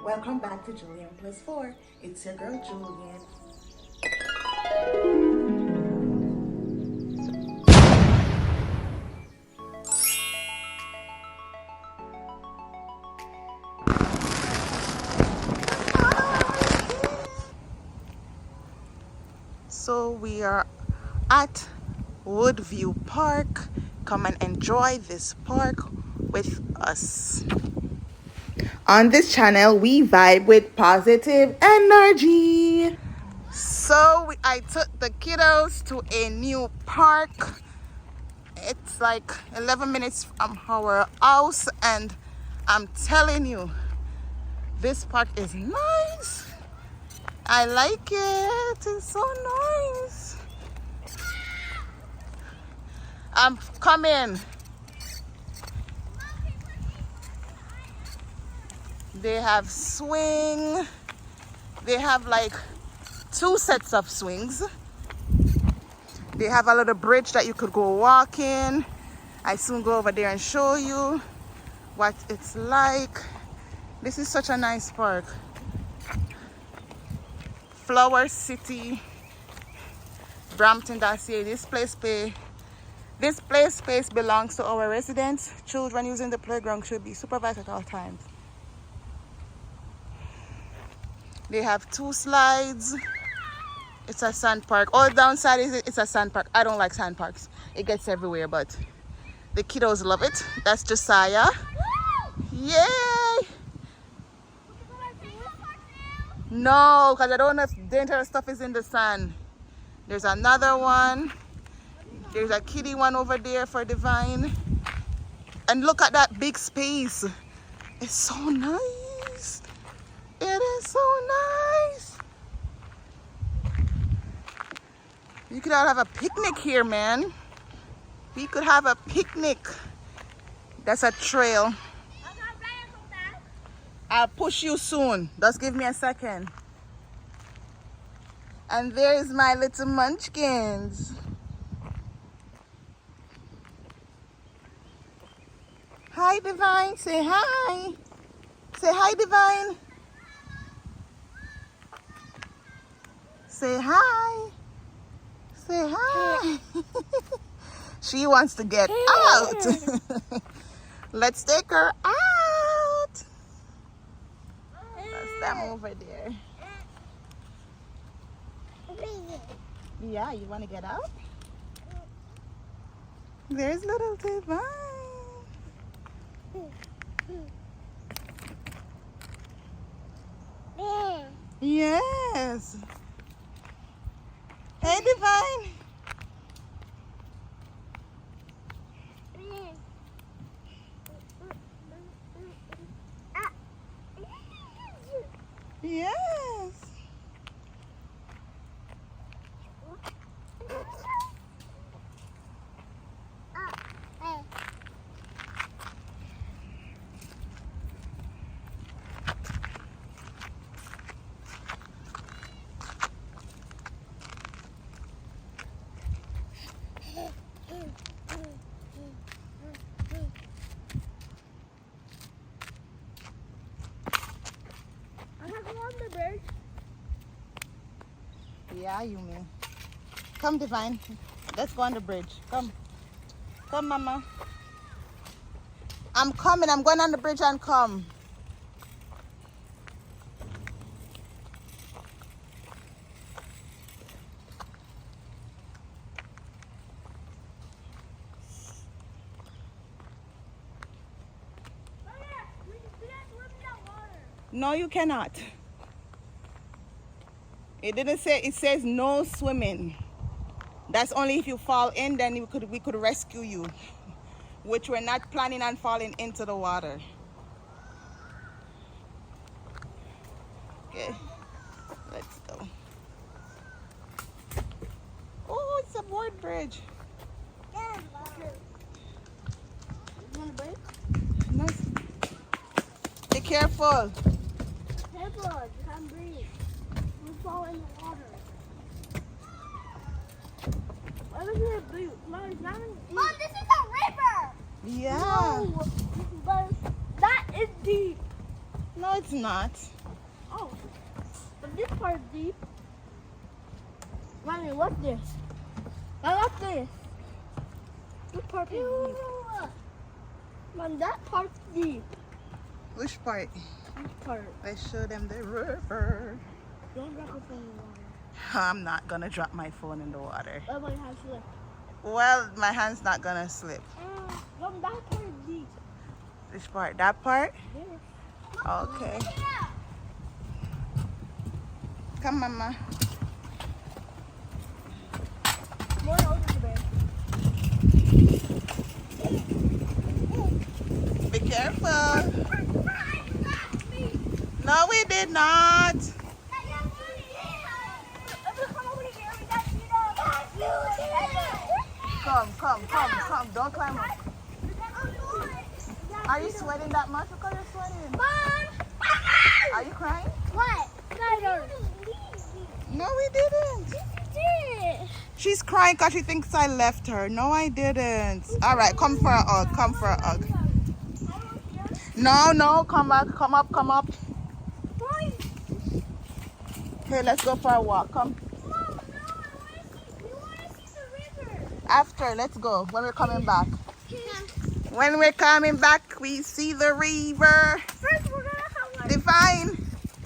Welcome back to Julianplusfour. It's your girl Julian. So we are at Woodview Park. Come and enjoy this park with us. On this channel, we vibe with positive energy. So I took the kiddos to a new park. It's like 11 minutes from our house, and I'm telling you, this park is nice. I like it. It's so nice. I'm coming. They have swing. They have like 2 sets of swings. They have a little bridge that you could go walk in. I soon go over there and show you what it's like. This is such a nice park. Flower City, Brampton, Dacier. This play space belongs to our residents. Children using the playground should be supervised at all times. They have 2 slides. It's a sand park. All downside is it's a sand park. I don't like sand parks. It gets everywhere, but the kiddos love it. That's Josiah. Yay! No, because I don't know if dangerous stuff is in the sand. There's another one. There's a kiddie one over there for Divine. And look at that big space. It's so nice. It is so nice. You could all have a picnic here, man. We could have a picnic. That's a trail. I'll push you soon. Just give me a second. And there's my little munchkins. Hi, Divine. Say hi. Say hi, Divine. Say hi. Say hi. She wants to get out. Let's take her out. That's them over there. Yeah, you want to get out? There's little Divine. Yes. Hey, Divine. Yes. Yeah, you may. Come, Divine. Let's go on the bridge. Come. Come, Mama. I'm coming. I'm going on the bridge and come. No, you cannot. It didn't say, it says no swimming. That's only if you fall in, then we could rescue you, which we're not planning on falling into the water. Okay, let's go. Oh, it's a board bridge. No. Be careful. Careful, you can't breathe. You fall in the water. Why was it blue? No, it's not in deep. Mom, this is a river! Yeah. No, but that is deep. No, it's not. Oh, but this part is deep. Mommy, what's this? I love this. This part is deep. Mom, that part's deep. Which part? This part. Let's show them the river. Don't drop your phone in the water. I'm not gonna drop my phone in the water. Oh, my hand slip. Well, my hand's not gonna slip. Mom, that part is deep. Which part? That part? There. Okay. Come, Mama. More over there. Be careful. No, we did not. Come. Don't climb up. Are you sweating that much? Look how you're sweating. Mom! Are you crying? What? No, we didn't. Did. She's crying because she thinks I left her. No, I didn't. All right, come for a hug. Come for a hug. No, come back. Come up. Okay, let's go for a walk. Come. Mom, no, we want to see the river. After, let's go. When we're coming back. When we're coming back, we see the river. First, we're going to have Divine.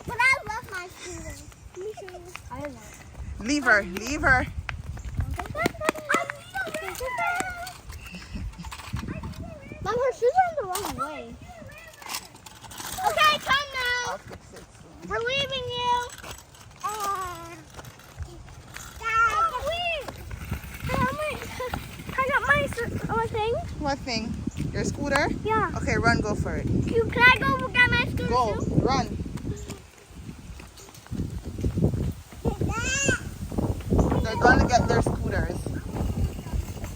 But I love my students. Me too. I love. Leave her. Mom, her shoes are the wrong way. Okay, come now. I'll fix it soon. We're leaving you. Dad, wait. I got my thing. What thing? Your scooter? Yeah. Okay, run, go for it. Can I go get my scooter Go, too? run. They're gonna get their scooters.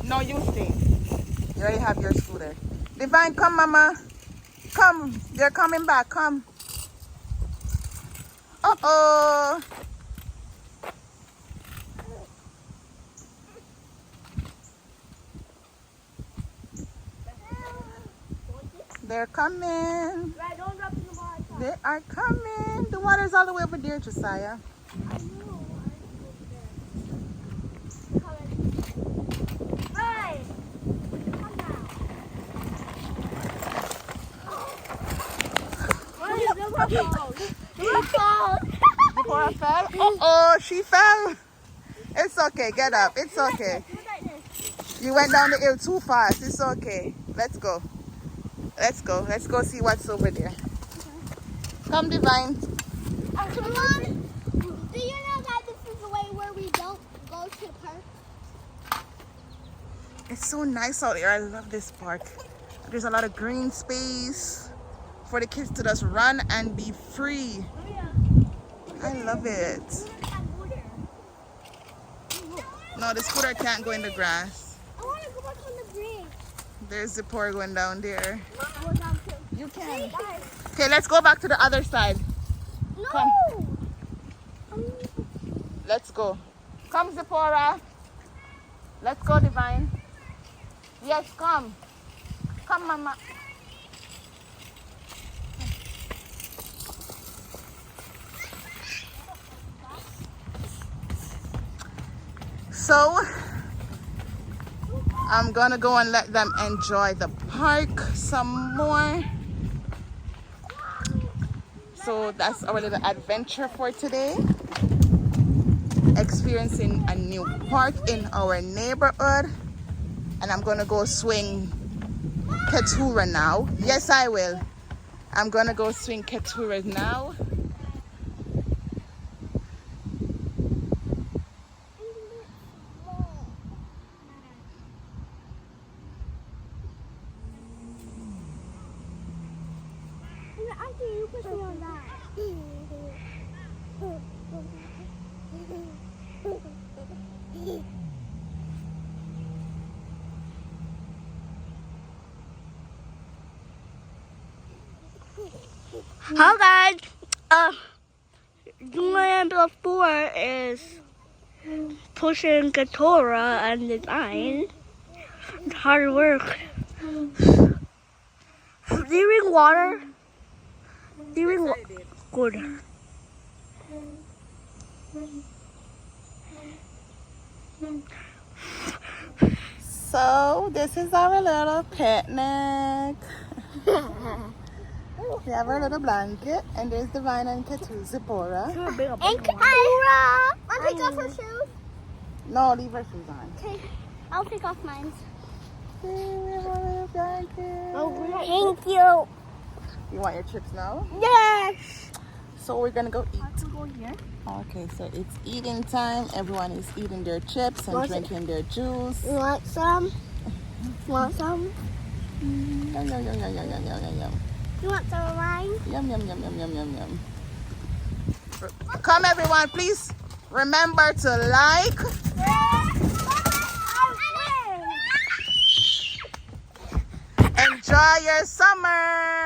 No, you stay. You already have your scooter. Divine, come, Mama. Come. They're coming back. Come. Uh-oh. They're coming. Right, don't drop in the water. They are coming. The water's all the way over there, Josiah. I know. Hey! Come now. Before I fell? Uh-oh, she fell. It's okay. Get up. It's okay. You went down the hill too fast. It's okay. Let's go. Let's go see what's over there. Come, Divine. Come on. Do you know that this is the way where we don't go to park? It's so nice out here. I love this park. There's a lot of green space for the kids to just run and be free. I love it. No, the scooter can't go in the grass. I want to go back on the bridge. There's the pour going down there. Go down too. You can. Okay, let's go back to the other side. No. Come. Let's go. Come, Zipporah. Let's go, Divine. Yes, come. Come, Mama. So, I'm gonna go and let them enjoy the park some more. So that's our little adventure for today. Experiencing a new park in our neighborhood. And I'm gonna go swing Keturah now. Yes, I will. I'm gonna go swing Keturah now. Auntie, you put me on that. Hi guys. Julianplusfour is pushing Keturah and design. It's hard work. Leaving water Doing good. So this is our little picnic. We have our little blanket, and there's Divine and Zipporah. And Katura! I'll take off her shoes. No, leave her shoes on. Okay, I'll take off mine. We have our little blanket. Thank you. You want your chips now? Yes. So we're gonna go eat. To go here. Okay, so it's eating time. Everyone is eating their chips and drinking their juice. You want some? Want some? Yum, yum, yum, yum, yum, yum, yum, yum. You want some of mine? Yum, yum, yum, yum, yum, yum, yum. Come everyone, please remember to like, enjoy your summer.